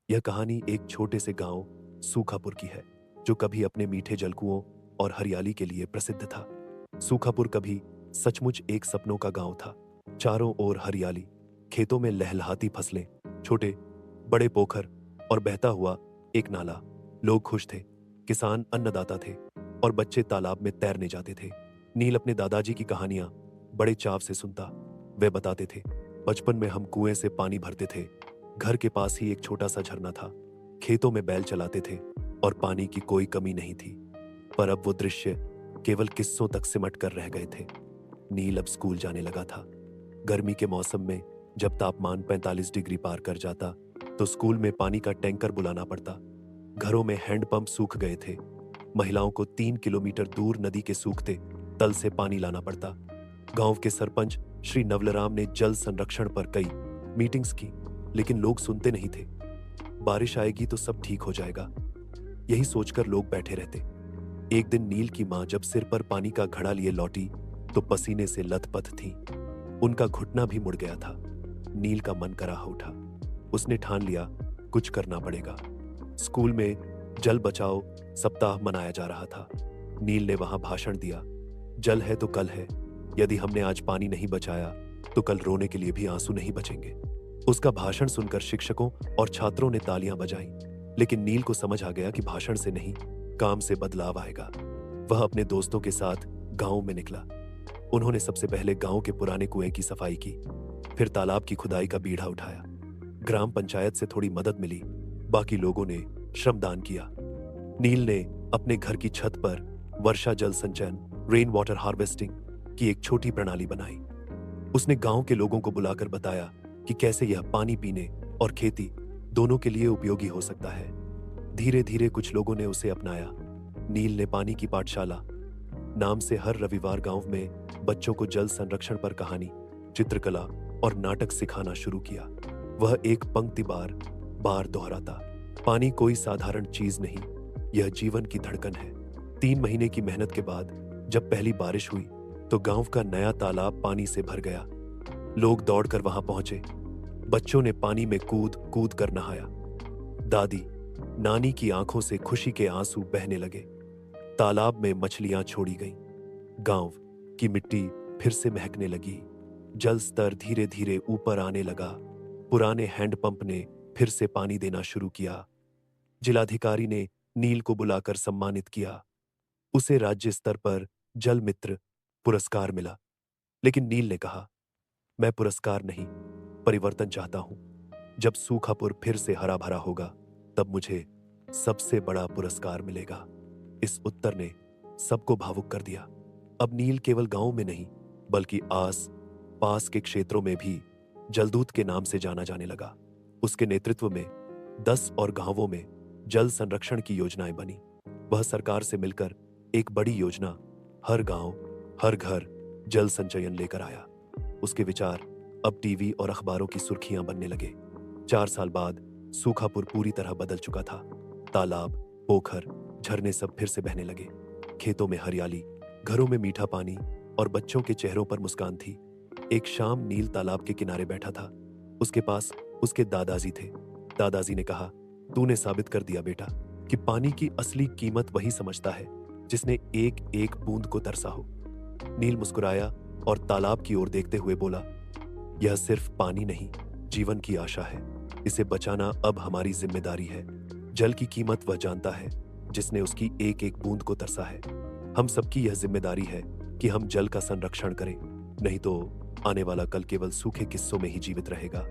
यह कहानी एक छोटे से गांव सूखापुर की है, जो कभी अपने मीठे जलकुओं और हरियाली के लिए प्रसिद्ध था। सूखापुर कभी सचमुच एक सपनों का गांव था। चारों ओर हरियाली, खेतों में लहलहाती फसलें, छोटे बड़े पोखर और बहता हुआ एक नाला। लोग खुश थे, किसान अन्नदाता थे और बच्चे तालाब में तैरने जाते थे। नील अपने दादाजी की कहानियां बड़े चाव से सुनता। वे बताते थे, बचपन में हम कुएं से पानी भरते थे। घर के पास ही एक छोटा सा झरना था। खेतों में बैल चलाते थे और पानी की कोई कमी नहीं थी। पर अब वो दृश्य केवल किस्सों तक सिमट कर रह गए थे। नील अब स्कूल जाने लगा था। गर्मी के मौसम में जब तापमान 45 डिग्री पार कर जाता तो स्कूल में पानी का टैंकर बुलाना पड़ता। घरों में हैंडपंप सूख गए थे। महिलाओं को 3 किलोमीटर दूर नदी के सूखते तल से पानी लाना पड़ता। गांव के सरपंच श्री नवलराम ने जल संरक्षण पर कई मीटिंग्स की, लेकिन लोग सुनते नहीं थे। बारिश आएगी तो सब ठीक हो जाएगा, यही सोचकर लोग बैठे रहते। एक दिन नील की मां जब सिर पर पानी का घड़ा लिए लौटी तो पसीने से लथपथ थी। उनका घुटना भी मुड़ गया था। नील का मन कराह उठा। उसने ठान लिया, कुछ करना पड़ेगा। स्कूल में जल बचाओ सप्ताह मनाया जा रहा था। नील ने वहां भाषण दिया। जल है तो कल है। यदि हमने आज पानी नहीं बचाया तो कल रोने के लिए भी आंसू नहीं बचेंगे। उसका भाषण सुनकर शिक्षकों और छात्रों ने तालियां बजाईं, लेकिन नील को समझ आ गया कि भाषण से नहीं, काम से बदलाव आएगा। वह अपने दोस्तों के साथ गांव में निकला। उन्होंने सबसे पहले गांव के पुराने कुएं की सफाई की, फिर तालाब की खुदाई का बीड़ा उठाया। ग्राम पंचायत से थोड़ी मदद मिली, बाकी लोगों ने श्रमदान किया। नील ने अपने घर की छत पर वर्षा जल संचयन, रेन वाटर हार्वेस्टिंग की एक छोटी प्रणाली बनाई। उसने गांव के लोगों को बुलाकर बताया कि कैसे यह पानी पीने और खेती दोनों के लिए उपयोगी हो सकता है। धीरे धीरे कुछ लोगों ने उसे अपनाया। नील ने पानी की पाठशाला नाम से हर रविवार गांव में बच्चों को जल संरक्षण पर कहानी, चित्रकला और नाटक सिखाना शुरू किया। वह एक पंक्ति बार बार दोहराता, पानी कोई साधारण चीज नहीं, यह जीवन की धड़कन है। 3 महीने की मेहनत के बाद जब पहली बारिश हुई तो गांव का नया तालाब पानी से भर गया। लोग दौड़कर वहां पहुंचे। बच्चों ने पानी में कूद कूद कर नहाया। दादी नानी की आंखों से खुशी के आंसू बहने लगे। तालाब में मछलियां छोड़ी गईं। गांव की मिट्टी फिर से महकने लगी। जल स्तर धीरे धीरे ऊपर आने लगा। पुराने हैंडपंप ने फिर से पानी देना शुरू किया। जिलाधिकारी ने नील को बुलाकर सम्मानित किया। उसे राज्य स्तर पर जल मित्र पुरस्कार मिला। लेकिन नील ने कहा, मैं पुरस्कार नहीं, परिवर्तन चाहता हूं। जब सूखापुर फिर से हरा भरा होगा तब मुझे सबसे बड़ा पुरस्कार मिलेगा। इस उत्तर ने सबको भावुक कर दिया। अब नील केवल गांव में नहीं, बल्कि आस पास के क्षेत्रों में भी जलदूत के नाम से जाना जाने लगा। उसके नेतृत्व में 10 और गांवों में जल संरक्षण की योजनाएं बनी। वह सरकार से मिलकर एक बड़ी योजना, हर गांव हर घर जल संचयन लेकर आया। उसके विचार अब टीवी और अखबारों की सुर्खियां बनने लगे। 4 साल बाद सूखापुर पूरी तरह बदल चुका था। तालाब, पोखर, झरने सब फिर से बहने लगे। खेतों में हरियाली, घरों में मीठा पानी और बच्चों के चेहरों पर मुस्कान थी। एक शाम नील तालाब के किनारे बैठा था। उसके पास उसके दादाजी थे। दादाजी ने कहा, तूने साबित कर दिया बेटा कि पानी की असली कीमत वही समझता है जिसने एक एक बूंद को तरसा हो। नील मुस्कुराया और तालाब की ओर देखते हुए बोला, यह सिर्फ पानी नहीं, जीवन की आशा है। इसे बचाना अब हमारी जिम्मेदारी है। जल की कीमत वह जानता है जिसने उसकी एक एक बूंद को तरसा है। हम सबकी यह जिम्मेदारी है कि हम जल का संरक्षण करें, नहीं तो आने वाला कल केवल सूखे किस्सों में ही जीवित रहेगा।